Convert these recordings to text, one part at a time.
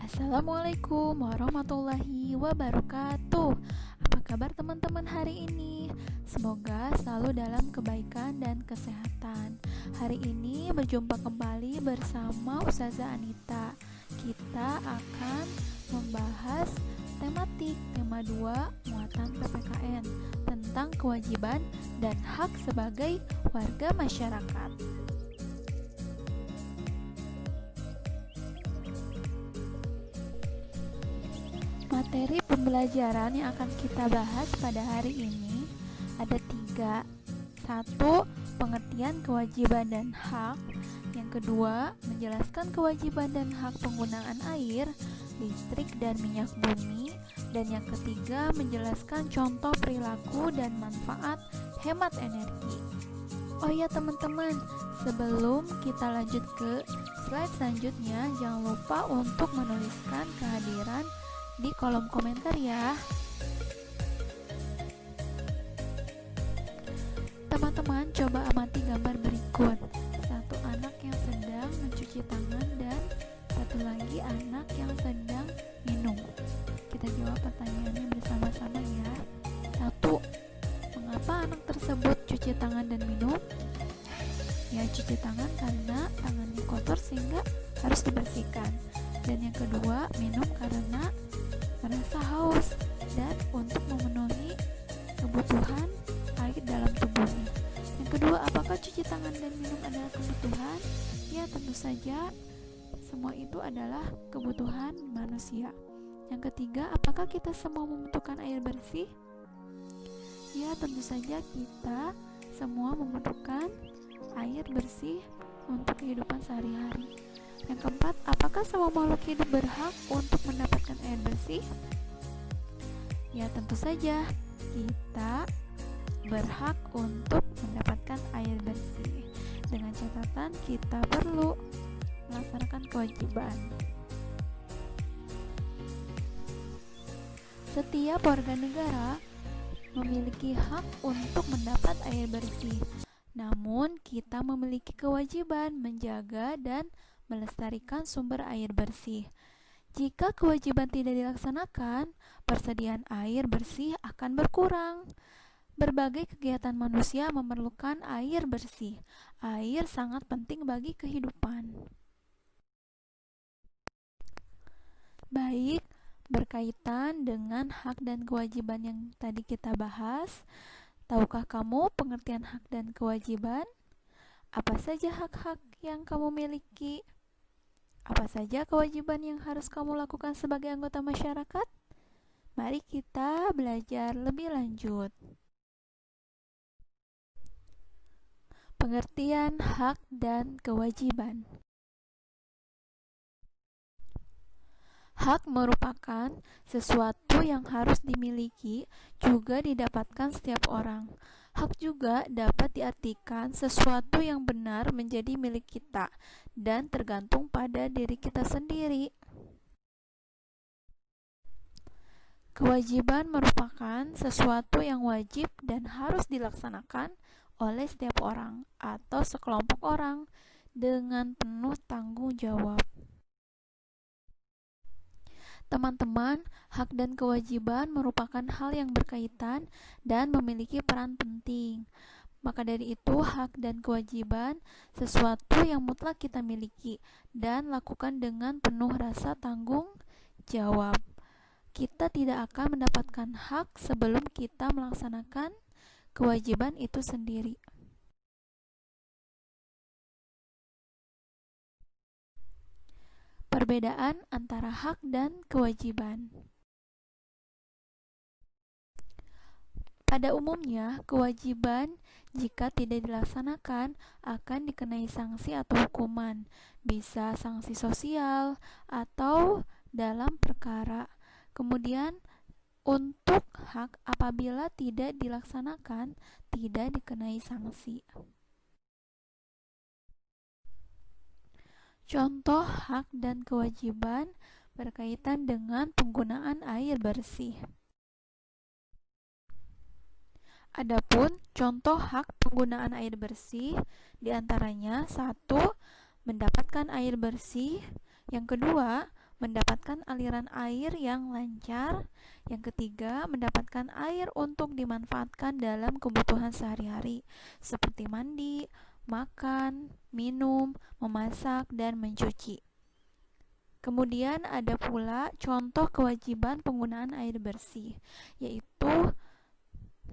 Assalamualaikum warahmatullahi wabarakatuh. Apa kabar teman-teman hari ini? Semoga selalu dalam kebaikan dan kesehatan. Hari ini berjumpa kembali bersama Ustazah Anita. Kita akan membahas tematik tema 2 muatan PPKN tentang kewajiban dan hak sebagai warga masyarakat. Materi pembelajaran yang akan kita bahas pada hari ini ada 3. 1. Pengertian kewajiban dan hak. Yang kedua, menjelaskan kewajiban dan hak penggunaan air, listrik, dan minyak bumi. Dan yang ketiga, menjelaskan contoh perilaku dan manfaat hemat energi. Oh ya teman-teman, sebelum kita lanjut ke slide selanjutnya, jangan lupa untuk menuliskan kehadiran di kolom komentar ya. Teman-teman, coba amati gambar berikut. Satu anak yang sedang mencuci tangan dan satu lagi anak yang sedang minum. Kita jawab pertanyaannya bersama-sama ya. 1. Mengapa anak tersebut cuci tangan dan minum? Ya, cuci tangan karena tangannya kotor sehingga harus dibersihkan. Dan yang kedua, minum karena merasa haus dan untuk memenuhi kebutuhan air dalam tubuhnya. Yang kedua, apakah cuci tangan dan minum adalah kebutuhan? Ya, tentu saja semua itu adalah kebutuhan manusia. Yang ketiga, apakah kita semua membutuhkan air bersih? Ya, tentu saja kita semua membutuhkan air bersih untuk kehidupan sehari-hari. Yang keempat, apakah semua makhluk hidup berhak untuk mendapatkan air bersih? Ya, tentu saja kita berhak untuk mendapatkan air bersih. Dengan catatan kita perlu melaksanakan kewajiban. Setiap warga negara memiliki hak untuk mendapat air bersih. Namun, kita memiliki kewajiban menjaga dan melestarikan sumber air bersih. Jika kewajiban tidak dilaksanakan, persediaan air bersih akan berkurang. Berbagai kegiatan manusia memerlukan air bersih. Air sangat penting bagi kehidupan. Baik, berkaitan dengan hak dan kewajiban yang tadi kita bahas, tahukah kamu pengertian hak dan kewajiban? Apa saja hak-hak yang kamu miliki? Apa saja kewajiban yang harus kamu lakukan sebagai anggota masyarakat? Mari kita belajar lebih lanjut. Pengertian hak dan kewajiban. Hak merupakan sesuatu yang harus dimiliki juga didapatkan setiap orang. Hak juga dapat diartikan sesuatu yang benar menjadi milik kita dan tergantung pada diri kita sendiri. Kewajiban merupakan sesuatu yang wajib dan harus dilaksanakan oleh setiap orang atau sekelompok orang dengan penuh tanggung jawab. Teman-teman, hak dan kewajiban merupakan hal yang berkaitan dan memiliki peran penting. Maka dari itu, hak dan kewajiban sesuatu yang mutlak kita miliki dan lakukan dengan penuh rasa tanggung jawab. Kita tidak akan mendapatkan hak sebelum kita melaksanakan kewajiban itu sendiri. Perbedaan antara hak dan kewajiban. Pada umumnya, kewajiban jika tidak dilaksanakan akan dikenai sanksi atau hukuman, bisa sanksi sosial atau dalam perkara. Kemudian, untuk hak apabila tidak dilaksanakan, tidak dikenai sanksi. Contoh hak dan kewajiban berkaitan dengan penggunaan air bersih. Adapun contoh hak penggunaan air bersih diantaranya 1. Mendapatkan air bersih. Yang kedua, mendapatkan aliran air yang lancar. Yang ketiga, mendapatkan air untuk dimanfaatkan dalam kebutuhan sehari-hari seperti mandi, makan, minum, memasak, dan mencuci. Kemudian ada pula contoh kewajiban penggunaan air bersih, yaitu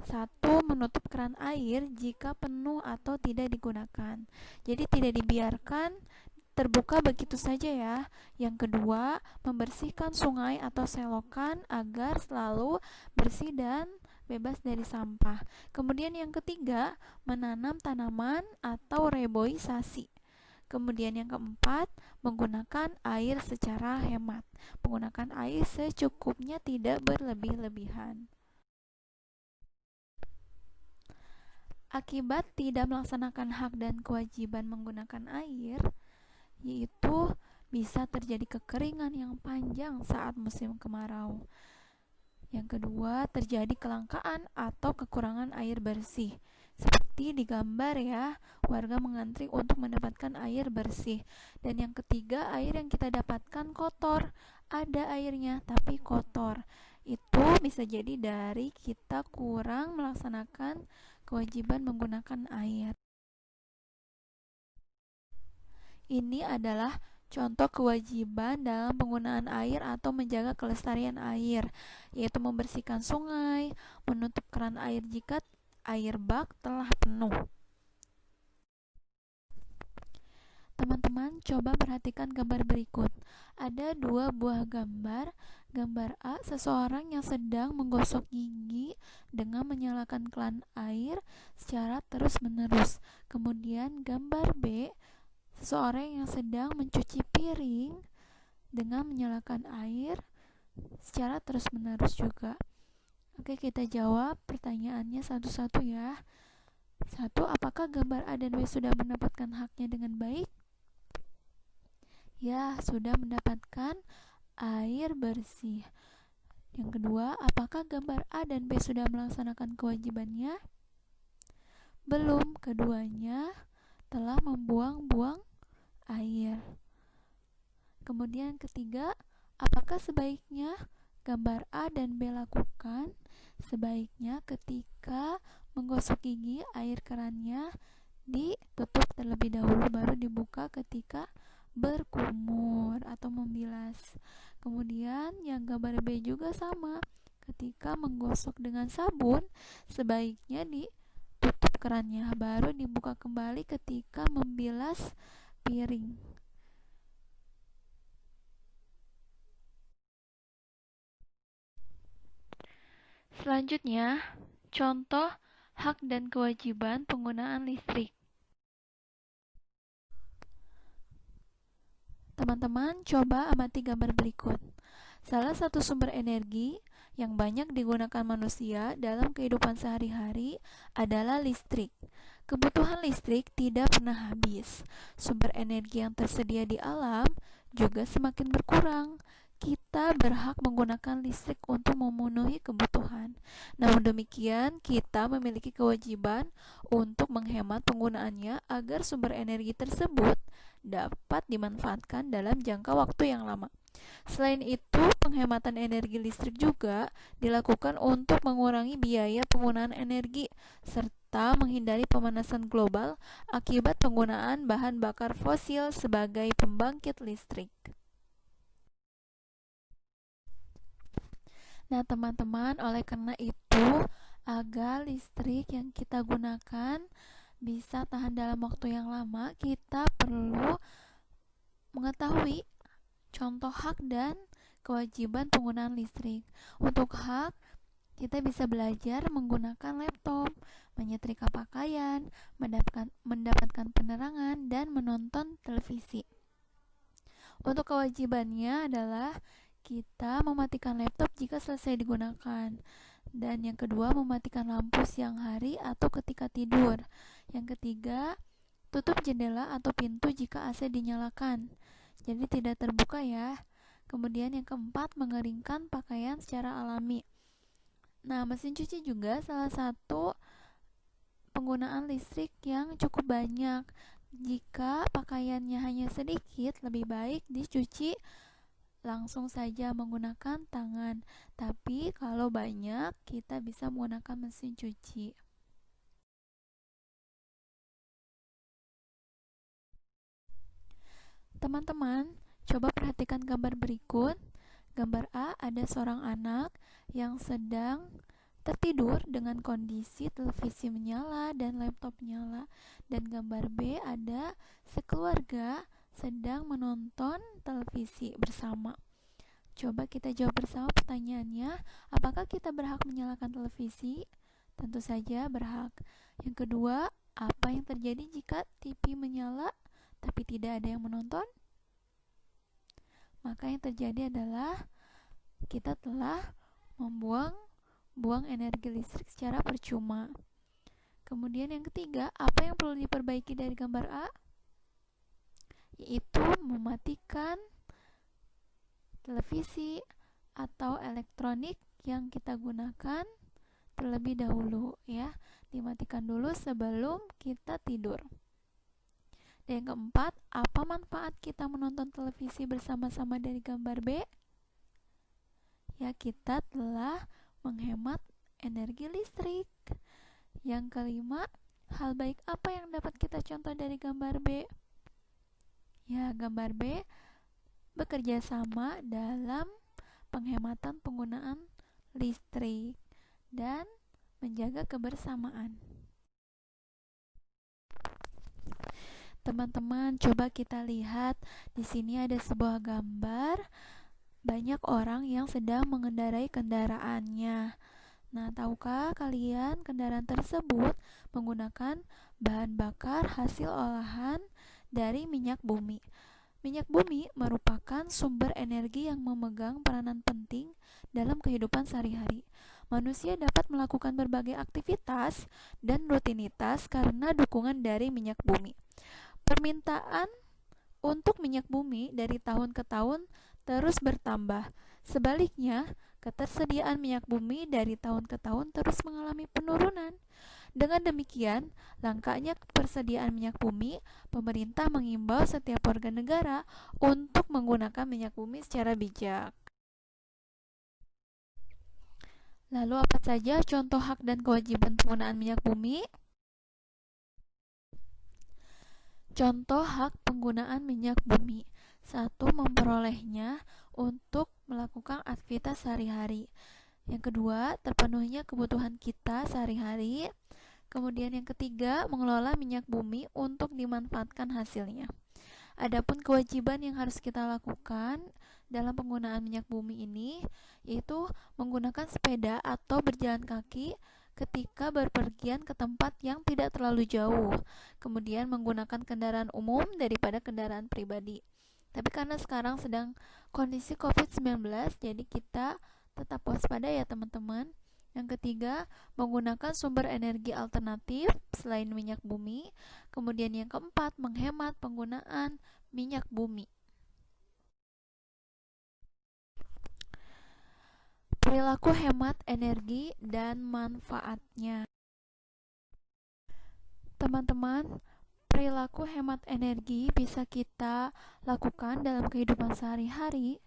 satu, menutup keran air jika penuh atau tidak digunakan. Jadi tidak dibiarkan terbuka begitu saja ya. Yang kedua, membersihkan sungai atau selokan agar selalu bersih dan bebas dari sampah. Kemudian yang ketiga, menanam tanaman atau reboisasi. Kemudian yang keempat, menggunakan air secara hemat. Menggunakan air secukupnya, tidak berlebih-lebihan. Akibat tidak melaksanakan hak dan kewajiban menggunakan air, yaitu bisa terjadi kekeringan yang panjang saat musim kemarau. Yang kedua, terjadi kelangkaan atau kekurangan air bersih. Seperti di gambar ya, warga mengantri untuk mendapatkan air bersih. Dan yang ketiga, air yang kita dapatkan kotor. Ada airnya tapi kotor. Itu bisa jadi dari kita kurang melaksanakan kewajiban menggunakan air. Ini adalah contoh kewajiban dalam penggunaan air atau menjaga kelestarian air, yaitu membersihkan sungai, menutup keran air jika air bak telah penuh. Teman-teman, coba perhatikan gambar berikut. Ada dua buah gambar. Gambar A, seseorang yang sedang menggosok gigi dengan menyalakan keran air secara terus-menerus. Kemudian gambar B, seseorang yang sedang mencuci piring dengan menyalakan air secara terus-menerus juga. Oke, kita jawab pertanyaannya satu-satu ya. Satu, apakah gambar A dan B sudah mendapatkan haknya dengan baik? Ya, sudah mendapatkan air bersih. Yang kedua, apakah gambar A dan B sudah melaksanakan kewajibannya? Belum, keduanya telah membuang-buang air. Kemudian ketiga, apakah sebaiknya gambar A dan B lakukan? Sebaiknya ketika menggosok gigi, air kerannya ditutup terlebih dahulu baru dibuka ketika berkumur atau membilas. Kemudian yang gambar B juga sama. Ketika menggosok dengan sabun, sebaiknya ditutup kerannya baru dibuka kembali ketika membilas piring. Selanjutnya, contoh hak dan kewajiban penggunaan listrik. Teman-teman, coba amati gambar berikut. Salah satu sumber energi yang banyak digunakan manusia dalam kehidupan sehari-hari adalah listrik. Kebutuhan listrik tidak pernah habis. Sumber energi yang tersedia di alam juga semakin berkurang. Kita berhak menggunakan listrik untuk memenuhi kebutuhan. Namun demikian, kita memiliki kewajiban untuk menghemat penggunaannya agar sumber energi tersebut dapat dimanfaatkan dalam jangka waktu yang lama. Selain itu, penghematan energi listrik juga dilakukan untuk mengurangi biaya penggunaan energi serta menghindari pemanasan global akibat penggunaan bahan bakar fosil sebagai pembangkit listrik. Nah, teman-teman, oleh karena itu, agar listrik yang kita gunakan bisa tahan dalam waktu yang lama, kita perlu mengetahui contoh hak dan kewajiban penggunaan listrik. Untuk hak, kita bisa belajar menggunakan laptop, menyetrika pakaian, mendapatkan penerangan, dan menonton televisi. Untuk kewajibannya adalah kita mematikan laptop jika selesai digunakan. Dan yang kedua, mematikan lampu siang hari atau ketika tidur. Yang ketiga, tutup jendela atau pintu jika AC dinyalakan, jadi tidak terbuka ya. Kemudian yang keempat, mengeringkan pakaian secara alami. Nah, mesin cuci juga salah satu penggunaan listrik yang cukup banyak. Jika pakaiannya hanya sedikit, lebih baik dicuci langsung saja menggunakan tangan, tapi kalau banyak kita bisa menggunakan mesin cuci. Teman-teman, coba perhatikan gambar berikut. Gambar A ada seorang anak yang sedang tertidur dengan kondisi televisi menyala dan laptop menyala. Dan gambar B ada sekeluarga sedang menonton televisi bersama. Coba kita jawab bersama pertanyaannya, apakah kita berhak menyalakan televisi? Tentu saja berhak. Yang kedua, apa yang terjadi jika TV menyala tapi tidak ada yang menonton? Maka yang terjadi adalah kita telah membuang energi listrik secara percuma. Kemudian yang ketiga, apa yang perlu diperbaiki dari gambar A? Yaitu mematikan televisi atau elektronik yang kita gunakan terlebih dahulu, ya. Dimatikan dulu sebelum kita tidur. Dan yang keempat, apa manfaat kita menonton televisi bersama-sama dari gambar B? Ya, kita telah menghemat energi listrik. Yang kelima, hal baik apa yang dapat kita contoh dari gambar B? Ya, gambar B bekerja sama dalam penghematan penggunaan listrik dan menjaga kebersamaan. Teman-teman, coba kita lihat di sini ada sebuah gambar banyak orang yang sedang mengendarai kendaraannya. Nah, tahukah kalian kendaraan tersebut menggunakan bahan bakar hasil olahan dari minyak bumi? Minyak bumi merupakan sumber energi yang memegang peranan penting dalam kehidupan sehari-hari. Manusia dapat melakukan berbagai aktivitas dan rutinitas karena dukungan dari minyak bumi. Permintaan untuk minyak bumi dari tahun ke tahun terus bertambah. Sebaliknya, ketersediaan minyak bumi dari tahun ke tahun terus mengalami penurunan. Dengan demikian, langkanya persediaan minyak bumi, pemerintah mengimbau setiap warga negara untuk menggunakan minyak bumi secara bijak. Lalu apa saja contoh hak dan kewajiban penggunaan minyak bumi? Contoh hak penggunaan minyak bumi. 1. Memperolehnya untuk melakukan aktivitas sehari-hari. Yang kedua, terpenuhinya kebutuhan kita sehari-hari. Kemudian yang ketiga, mengelola minyak bumi untuk dimanfaatkan hasilnya. Adapun kewajiban yang harus kita lakukan dalam penggunaan minyak bumi ini, yaitu menggunakan sepeda atau berjalan kaki ketika berpergian ke tempat yang tidak terlalu jauh, kemudian menggunakan kendaraan umum daripada kendaraan pribadi. Tapi karena sekarang sedang kondisi COVID-19, jadi kita tetap waspada ya teman-teman. Yang ketiga, menggunakan sumber energi alternatif selain minyak bumi. Kemudian yang keempat, menghemat penggunaan minyak bumi. Perilaku hemat energi dan manfaatnya. Teman-teman, perilaku hemat energi bisa kita lakukan dalam kehidupan sehari-hari,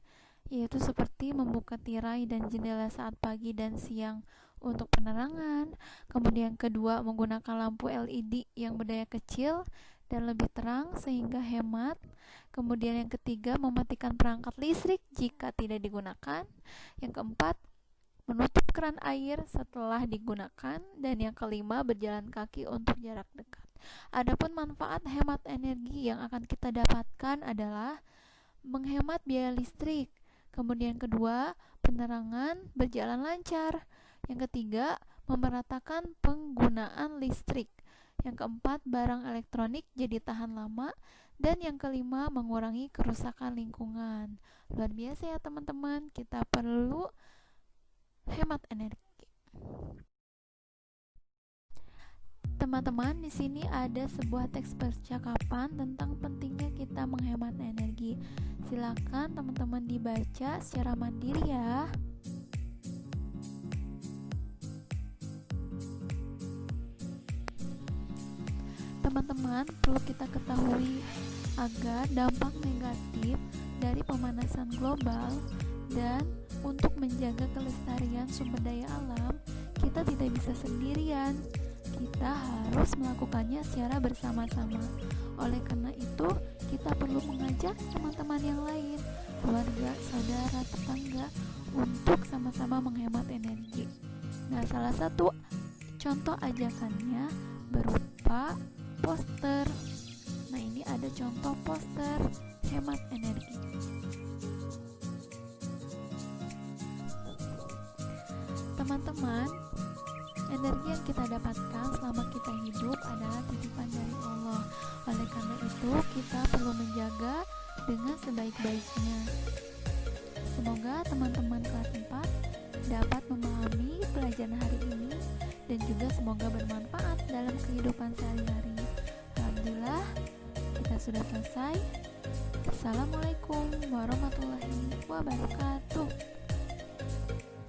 yaitu seperti membuka tirai dan jendela saat pagi dan siang untuk penerangan. Kemudian kedua, menggunakan lampu LED yang berdaya kecil dan lebih terang sehingga hemat. Kemudian yang ketiga, mematikan perangkat listrik jika tidak digunakan. Yang keempat, menutup keran air setelah digunakan. Dan yang kelima, berjalan kaki untuk jarak dekat. Adapun manfaat hemat energi yang akan kita dapatkan adalah menghemat biaya listrik. Kemudian kedua, penerangan berjalan lancar. Yang ketiga, memeratakan penggunaan listrik. Yang keempat, barang elektronik jadi tahan lama. Dan yang kelima, mengurangi kerusakan lingkungan. Luar biasa ya teman-teman, kita perlu hemat energi. Teman-teman, di sini ada sebuah teks percakapan tentang pentingnya kita menghemat energi. Silakan teman-teman dibaca secara mandiri ya. Teman-teman, perlu kita ketahui agar dampak negatif dari pemanasan global dan untuk menjaga kelestarian sumber daya alam, kita tidak bisa sendirian. Kita harus melakukannya secara bersama-sama. Oleh karena itu, kita perlu mengajak teman-teman yang lain, keluarga, saudara, tetangga untuk sama-sama menghemat energi. Nah, salah satu contoh ajakannya berupa poster. Nah, ini ada contoh poster hemat energi. Teman-teman, energi yang kita dapatkan selama kita hidup adalah titipan dari Allah. Oleh karena itu, kita perlu menjaga dengan sebaik-baiknya. Semoga teman-teman kelas 4 dapat memahami pelajaran hari ini dan juga semoga bermanfaat dalam kehidupan sehari-hari. Alhamdulillah, kita sudah selesai. Assalamualaikum warahmatullahi wabarakatuh.